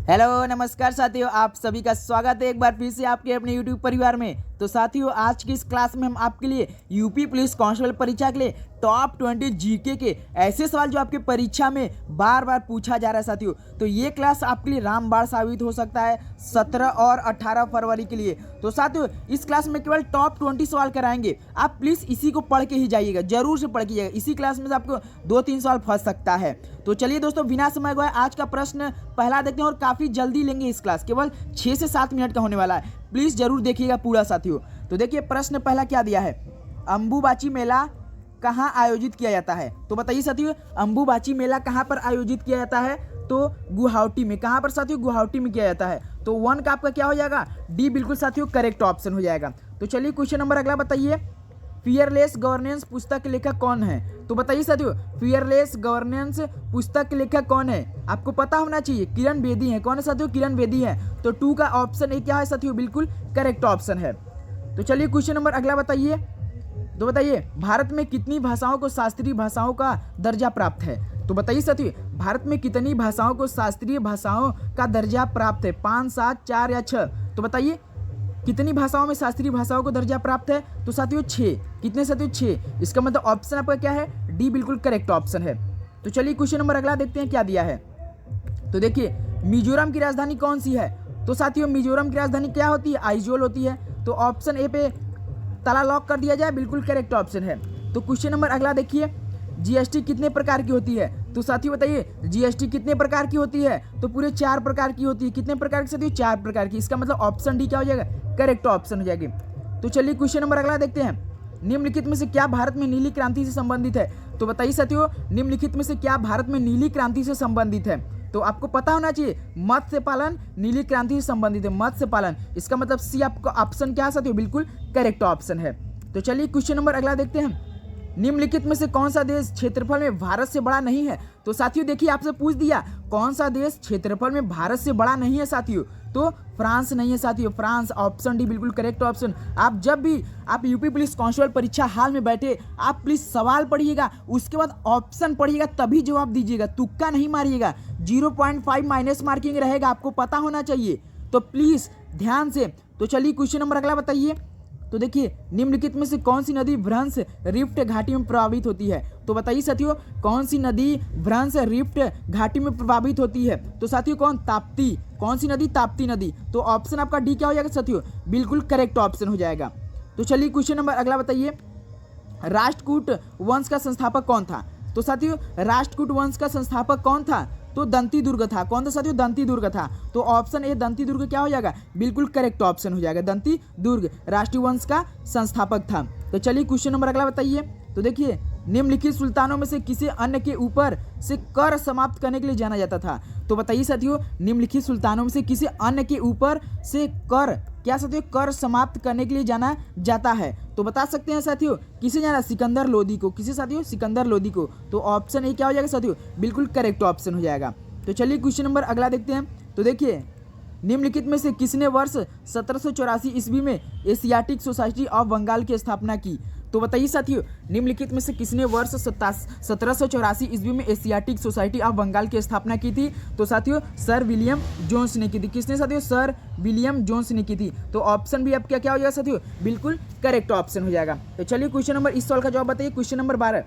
Hello नमस्कार साथियों, आप सभी का स्वागत है एक बार फिर से आपके अपने यूट्यूब परिवार में। तो साथियों, आज की इस क्लास में हम आपके लिए यूपी पुलिस कांस्टेबल परीक्षा के लिए टॉप 20 जीके के ऐसे सवाल जो आपके परीक्षा में बार बार पूछा जा रहा है साथियों। तो ये क्लास आपके लिए रामबाण साबित हो सकता है 17 और 18 फरवरी के लिए। तो साथियों, इस क्लास में केवल टॉप 20 सवाल कराएंगे। आप प्लीज़ इसी को पढ़ के ही जाइएगा, जरूर से पढ़ के जाइएगा। इसी क्लास में से आपको 2-3 सवाल फंस सकता है। तो चलिए दोस्तों, बिना समय गवाए आज का प्रश्न पहला देखते हैं और काफ़ी जल्दी लेंगे। इस क्लास केवल 6 से 7 मिनट का होने वाला है, प्लीज़ जरूर देखिएगा पूरा साथियों। तो देखिए प्रश्न पहला क्या दिया है, अंबुबाची मेला कहाँ आयोजित किया जाता है। तो बताइए साथियों, अंबुबाची मेला कहाँ पर आयोजित किया जाता है। तो गुवाहाटी में। कहाँ पर साथियों? गुवाहाटी में किया जाता है। तो 1 का आपका क्या हो जाएगा? डी बिल्कुल साथियों करेक्ट ऑप्शन हो जाएगा। तो चलिए क्वेश्चन नंबर अगला बताइए, फियरलेस गवर्नेंस पुस्तक के लेखक कौन है। तो बताइए साथियों, फियरलेस गवर्नेंस पुस्तक के लेखक कौन है? आपको पता होना चाहिए, किरण बेदी है। कौन है साथियों? किरण बेदी है। तो 2 का ऑप्शन ए क्या है साथियों? बिल्कुल करेक्ट ऑप्शन है। तो चलिए क्वेश्चन नंबर अगला बताइए। तो बताइए, भारत में कितनी भाषाओं को शास्त्रीय भाषाओं का दर्जा प्राप्त है। तो बताइए साथियों, भारत में कितनी भाषाओं को शास्त्रीय भाषाओं का दर्जा प्राप्त है? 5, 7, 4 या 6? तो बताइए कितनी भाषाओं में शास्त्रीय भाषाओं को दर्जा प्राप्त है। तो साथियों 6। कितने साथियों? 6। इसका मतलब ऑप्शन आपका क्या है? डी बिल्कुल करेक्ट ऑप्शन है। तो चलिए क्वेश्चन नंबर अगला देखते हैं क्या दिया है। तो देखिए, मिजोरम की राजधानी कौन सी है। तो साथियों, मिजोरम की राजधानी क्या होती है? आइजोल होती है। तो ऑप्शन ए पे ताला लॉक कर दिया जाए, बिल्कुल करेक्ट ऑप्शन है। तो क्वेश्चन नंबर अगला देखिए, जीएसटी कितने प्रकार की होती है। तो साथियों बताइए, जीएसटी कितने प्रकार की होती है। तो पूरे 4 प्रकार की होती है। कितने प्रकार की साथियों? 4 प्रकार की। इसका मतलब ऑप्शन डी क्या हो जाएगा? करेक्ट ऑप्शन हो जाएगी। तो चलिए क्वेश्चन नंबर अगला देखते हैं, निम्नलिखित में से क्या भारत में नीली क्रांति से संबंधित है। तो बताइए साथियों, निम्नलिखित में से क्या भारत में नीली क्रांति से संबंधित है। तो आपको पता होना चाहिए, मत्स्य पालन नीली क्रांति से संबंधित है। मत्स्य पालन, इसका मतलब सी आपका ऑप्शन क्या है साथियों? बिल्कुल करेक्ट ऑप्शन है। तो चलिए क्वेश्चन नंबर अगला देखते हैं, निम्नलिखित में से कौन सा देश क्षेत्रफल में भारत से बड़ा नहीं है। तो साथियों देखिए, आपसे पूछ दिया कौन सा देश क्षेत्रफल में भारत से बड़ा नहीं है साथियों। तो फ्रांस नहीं है साथियों, फ्रांस। ऑप्शन डी बिल्कुल करेक्ट ऑप्शन। आप जब भी आप यूपी पुलिस कांस्टेबल परीक्षा हाल में बैठे, आप प्लीज सवाल पढ़िएगा, उसके बाद ऑप्शन पढ़िएगा, तभी जवाब दीजिएगा, तुक्का नहीं मारिएगा। 0.5 माइनस मार्किंग रहेगा, आपको पता होना चाहिए। तो प्लीज ध्यान से। तो चलिए क्वेश्चन नंबर अगला बताइए। तो देखिए, निम्नलिखित में से कौन सी नदी भ्रंश रिफ्ट घाटी में प्रभावित होती है। तो बताइए साथियों, कौन सी नदी भ्रंश रिफ्ट घाटी में प्रभावित होती है। तो साथियों कौन? ताप्ती। कौन सी नदी? ताप्ती नदी। तो ऑप्शन आपका डी क्या हो जाएगा साथियों? बिल्कुल करेक्ट ऑप्शन हो जाएगा। तो चलिए क्वेश्चन नंबर अगला बताइए, राष्ट्रकूट वंश का संस्थापक कौन था। तो साथियों, राष्ट्रकूट वंश का संस्थापक कौन था? तो दंती दुर्ग था। कौन था साथियों? दंती दुर्ग था। तो ऑप्शन ए दंती दुर्ग क्या हो जाएगा? बिल्कुल करेक्ट ऑप्शन हो जाएगा। दंती दुर्ग राष्ट्रीय वंश का संस्थापक था। तो चलिए क्वेश्चन नंबर अगला बताइए। तो देखिए, निम्नलिखित सुल्तानों में से किसे अन्य के ऊपर से कर समाप्त करने के लिए जाना जाता था। तो बताइए साथियों, निम्नलिखित सुल्तानों में से किसे अन्य के ऊपर से कर क्या साथियों? कर समाप्त करने के लिए जाना जाता है। तो बता सकते हैं साथियों, किसे जाना? सिकंदर लोदी को। किसे साथियों? सिकंदर लोदी को। तो ऑप्शन ए क्या हो जाएगा साथियों? बिल्कुल करेक्ट ऑप्शन हो जाएगा। तो चलिए क्वेश्चन नंबर अगला देखते हैं। तो देखिए, निम्नलिखित में से किसने वर्ष 1784 ईस्वी में एशियाटिक सोसाइटी ऑफ बंगाल की स्थापना की। तो बताइए साथियों, निम्नलिखित में से किसने वर्ष 1784 ईस्वी में एशियाटिक सोसाइटी ऑफ बंगाल की स्थापना की थी। तो साथियों सर विलियम जोन्स ने की थी। किसने साथियों? सर विलियम जोन्स ने की थी। तो ऑप्शन भी अब क्या क्या हो जाएगा साथियों? बिल्कुल करेक्ट ऑप्शन हो जाएगा। तो चलिए क्वेश्चन नंबर, इस सवाल का जवाब बताइए। क्वेश्चन नंबर 12,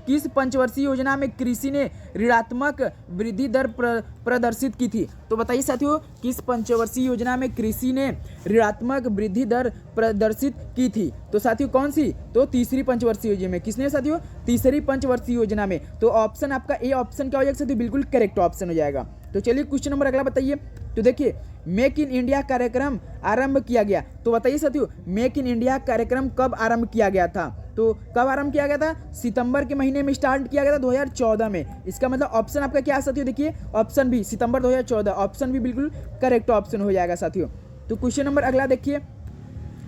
किस पंचवर्षीय योजना में कृषि ने ऋणात्मक वृद्धि दर प्रदर्शित की थी। तो बताइए साथियों, किस पंचवर्षीय योजना में कृषि ने ऋणात्मक वृद्धि दर प्रदर्शित की थी। तो साथियों कौन सी? तो तीसरी पंचवर्षीय योजना में। किसने साथियों? तीसरी पंचवर्षीय योजना में। तो ऑप्शन आपका ए ऑप्शन क्या हो जाएगा साथियों? बिल्कुल करेक्ट ऑप्शन हो जाएगा। तो चलिए क्वेश्चन नंबर अगला बताइए। तो देखिए, मेक इन इंडिया कार्यक्रम आरंभ किया गया। तो बताइए साथियों, मेक इन इंडिया कार्यक्रम कब आरंभ किया गया था। तो कब आरंभ किया गया था? सितंबर के महीने में स्टार्ट किया गया था 2014 में। इसका मतलब ऑप्शन आपका क्या है साथियों? देखिए ऑप्शन बी सितंबर 2014। ऑप्शन भी बिल्कुल करेक्ट ऑप्शन हो जाएगा साथियों। तो क्वेश्चन नंबर अगला देखिए।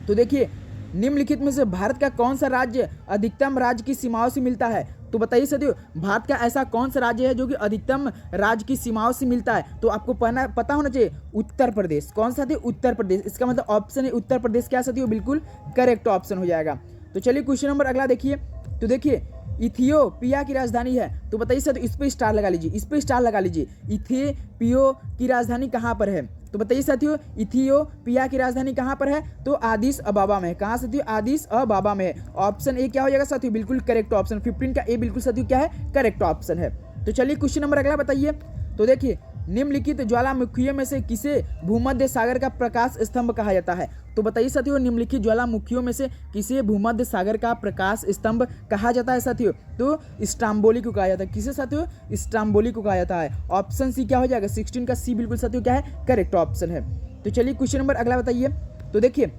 तो देखिए, निम्नलिखित में से भारत का कौन सा राज्य अधिकतम राज्य की सीमाओं से मिलता है। तो बताइए साथियों, भारत का ऐसा कौन सा राज्य है जो कि अधिकतम राज्य की सीमाओं से मिलता है। तो आपको पता होना चाहिए, उत्तर प्रदेश। कौन सा? उत्तर प्रदेश। इसका मतलब ऑप्शन है उत्तर प्रदेश क्या साथियों? बिल्कुल करेक्ट ऑप्शन हो जाएगा। तो चलिए क्वेश्चन नंबर अगला देखिए। तो देखिए, इथियोपिया की राजधानी है, तो बताइए साथियों इस पे स्टार लगा लीजिए, इस पे स्टार लगा लीजिए। इथियोपिया की राजधानी कहाँ पर है, तो बताइए साथियों इथियोपिया की राजधानी कहाँ पर है, तो आदिस अबाबा में है। कहाँ साथियों, आदिस अबाबा में है। ऑप्शन ए क्या हो जाएगा साथियों, बिल्कुल करेक्ट ऑप्शन, 15 का ए बिल्कुल साथियों क्या है, करेक्ट ऑप्शन है। तो चलिए क्वेश्चन नंबर अगला बताइए। तो देखिए निम्नलिखित ज्वालामुखियों में से किसे भूमध्य सागर का प्रकाश स्तंभ कहा जाता है, तो बताइए साथियों निम्नलिखित ज्वालामुखियों में से किसे भूमध्य सागर का प्रकाश स्तंभ कहा जाता है साथियों, तो स्ट्राम्बोली को कहा जाता है। किसे साथियों, स्ट्राम्बोली को कहा जाता है। ऑप्शन सी क्या हो जाएगा, 16 का सी बिल्कुल साथियों क्या है, करेक्ट ऑप्शन है। तो चलिए क्वेश्चन नंबर अगला बताइए। तो देखिए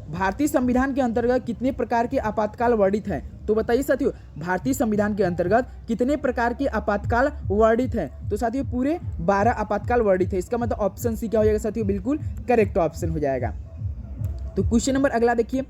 भारतीय संविधान के अंतर्गत कितने प्रकार के आपातकाल वर्णित हैं, तो बताइए साथियों भारतीय संविधान के अंतर्गत कितने प्रकार के आपातकाल वर्णित हैं, तो साथियों पूरे 12 आपातकाल वर्णित है। इसका मतलब ऑप्शन सी क्या हो जाएगा साथियों, बिल्कुल करेक्ट ऑप्शन हो जाएगा। तो क्वेश्चन नंबर अगला देखिए,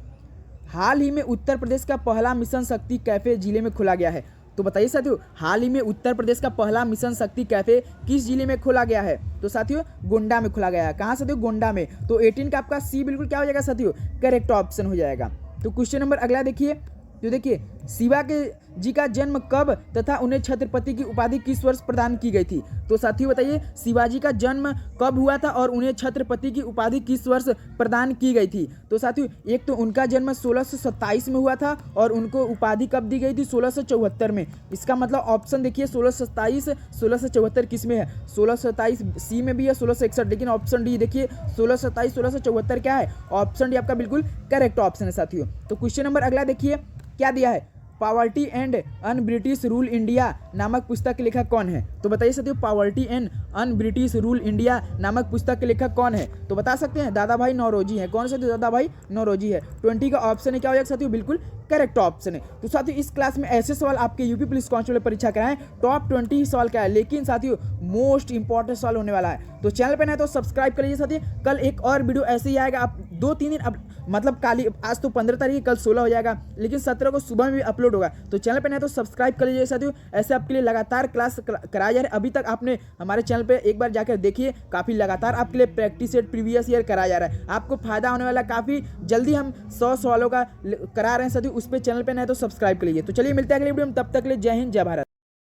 हाल ही में उत्तर प्रदेश का पहला मिशन शक्ति कैफे जिले में खोला गया है, तो बताइए साथियों हाल ही में उत्तर प्रदेश का पहला मिशन शक्ति कैफे किस जिले में खोला गया है, तो साथियों गोंडा में खोला गया है। कहाँ साथियों, गोंडा में। तो 18 का आपका सी बिल्कुल क्या हो जाएगा साथियों, करेक्ट ऑप्शन हो जाएगा। तो क्वेश्चन नंबर अगला देखिए। तो देखिए शिवा के जी का जन्म कब तथा उन्हें छत्रपति की उपाधि किस वर्ष प्रदान की गई थी, तो साथियों बताइए शिवाजी का जन्म कब हुआ था और उन्हें छत्रपति की उपाधि किस वर्ष प्रदान की गई थी, तो साथियों एक तो उनका जन्म 1627 में हुआ था और उनको उपाधि कब दी गई थी, 1674 में। इसका मतलब ऑप्शन देखिए 1627 1674 किस में है, 1627 सी में भी है, 1661, लेकिन ऑप्शन डी देखिए 1627 1674 क्या है, ऑप्शन डी आपका बिल्कुल करेक्ट ऑप्शन है साथियों। तो क्वेश्चन नंबर अगला देखिए क्या दिया है, poverty and un British rule India नामक पुस्तक के लेखक कौन है, तो बताइए साथियों poverty and un British rule India नामक पुस्तक के लेखक कौन है, तो बता सकते हैं दादा भाई नौरोजी हैं। कौन सा, दादा भाई नौरोजी है। 20 का ऑप्शन है क्या हो जाएगा साथियों, बिल्कुल करेक्ट ऑप्शन है। तो साथियों इस क्लास में ऐसे सवाल आपके यूपी पुलिस कांस्टेबल परीक्षा कराएं, टॉप 20 सवाल क्या है, लेकिन साथियों मोस्ट इंपॉर्टेंट सवाल होने वाला है। तो चैनल पर नए तो सब्सक्राइब कर लीजिए साथियों। कल एक और वीडियो ऐसे ही आएगा, आप 2-3 दिन अब मतलब काली, आज तो 15 तारीख, कल 16 हो जाएगा, लेकिन 17 को सुबह में भी अपलोड होगा। तो चैनल पे नहीं तो सब्सक्राइब कर लीजिए साथियों। ऐसे आपके लिए लगातार क्लास कराया जा रहा है। अभी तक आपने हमारे चैनल पे एक बार जाकर देखिए, काफ़ी लगातार आपके लिए प्रैक्टिस सेट प्रीवियस ईयर कराया जा रहा है। आपको फायदा होने वाला, काफ़ी जल्दी हम 100 सवालों का करा रहे हैं साथियों। उस पर चैनल पे नहीं तो सब्सक्राइब कर लीजिए। तो चलिए मिलते हैं अगली वीडियो में, तब तक के लिए जय हिंद जय भारत।